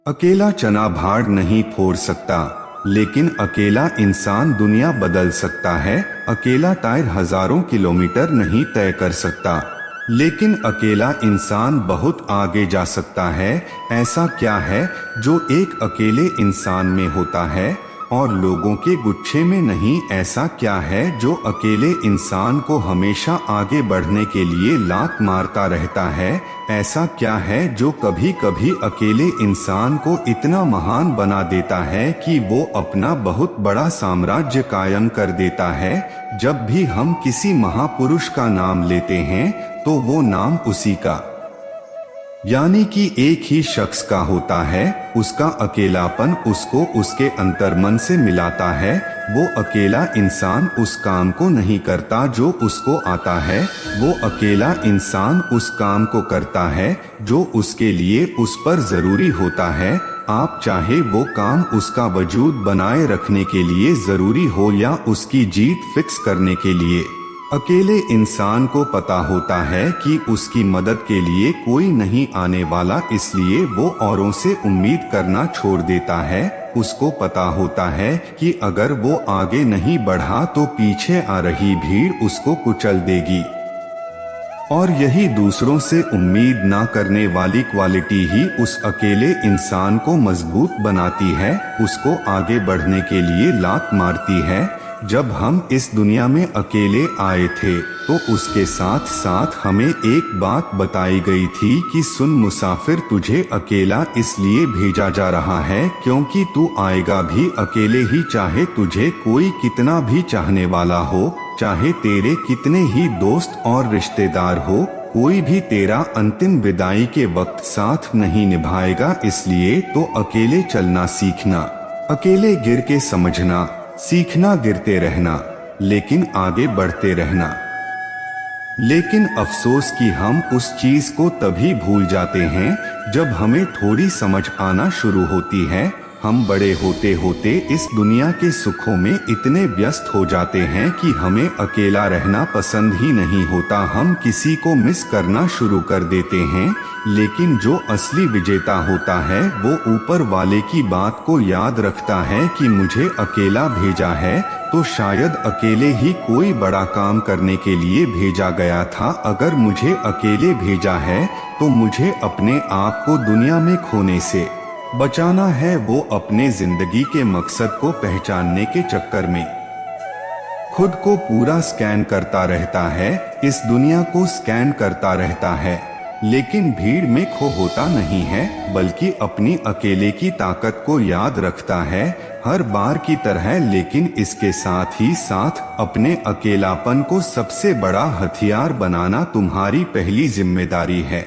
अकेला चना भाड़ नहीं फोड़ सकता, लेकिन अकेला इंसान दुनिया बदल सकता है। अकेला टायर हजारों किलोमीटर नहीं तय कर सकता, लेकिन अकेला इंसान बहुत आगे जा सकता है। ऐसा क्या है जो एक अकेले इंसान में होता है और लोगों के गुच्छे में नहीं? ऐसा क्या है जो अकेले इंसान को हमेशा आगे बढ़ने के लिए लात मारता रहता है? ऐसा क्या है जो कभी कभी अकेले इंसान को इतना महान बना देता है कि वो अपना बहुत बड़ा साम्राज्य कायम कर देता है? जब भी हम किसी महापुरुष का नाम लेते हैं तो वो नाम उसी का, यानी कि एक ही शख्स का होता है। उसका अकेलापन उसको उसके अंतर्मन से मिलाता है। वो अकेला इंसान उस काम को नहीं करता जो उसको आता है, वो अकेला इंसान उस काम को करता है जो उसके लिए उस पर जरूरी होता है। आप चाहे वो काम उसका वजूद बनाए रखने के लिए जरूरी हो या उसकी जीत फिक्स करने के लिए। अकेले इंसान को पता होता है कि उसकी मदद के लिए कोई नहीं आने वाला, इसलिए वो औरों से उम्मीद करना छोड़ देता है। उसको पता होता है कि अगर वो आगे नहीं बढ़ा तो पीछे आ रही भीड़ उसको कुचल देगी। और यही दूसरों से उम्मीद ना करने वाली क्वालिटी ही उस अकेले इंसान को मजबूत बनाती है, उसको आगे बढ़ने के लिए लात मारती है। जब हम इस दुनिया में अकेले आए थे तो उसके साथ साथ हमें एक बात बताई गई थी कि सुन मुसाफिर, तुझे अकेला इसलिए भेजा जा रहा है क्योंकि तू आएगा भी अकेले ही, चाहे तुझे कोई कितना भी चाहने वाला हो, चाहे तेरे कितने ही दोस्त और रिश्तेदार हो, कोई भी तेरा अंतिम विदाई के वक्त साथ नहीं निभाएगा। इसलिए तो अकेले चलना सीखना, अकेले गिर के समझना सीखना, गिरते रहना लेकिन आगे बढ़ते रहना। लेकिन अफसोस कि हम उस चीज को तभी भूल जाते हैं जब हमें थोड़ी समझ आना शुरू होती है। हम बड़े होते होते इस दुनिया के सुखों में इतने व्यस्त हो जाते हैं कि हमें अकेला रहना पसंद ही नहीं होता। हम किसी को मिस करना शुरू कर देते हैं, लेकिन जो असली विजेता होता है वो ऊपर वाले की बात को याद रखता है कि मुझे अकेला भेजा है तो शायद अकेले ही कोई बड़ा काम करने के लिए भेजा गया था। अगर मुझे अकेले भेजा है तो मुझे अपने आप को दुनिया में खोने से बचाना है। वो अपने जिंदगी के मकसद को पहचानने के चक्कर में खुद को पूरा स्कैन करता रहता है, इस दुनिया को स्कैन करता रहता है, लेकिन भीड़ में खो होता नहीं है, बल्कि अपनी अकेले की ताकत को याद रखता है हर बार की तरह। लेकिन इसके साथ ही साथ अपने अकेलापन को सबसे बड़ा हथियार बनाना तुम्हारी पहली जिम्मेदारी है।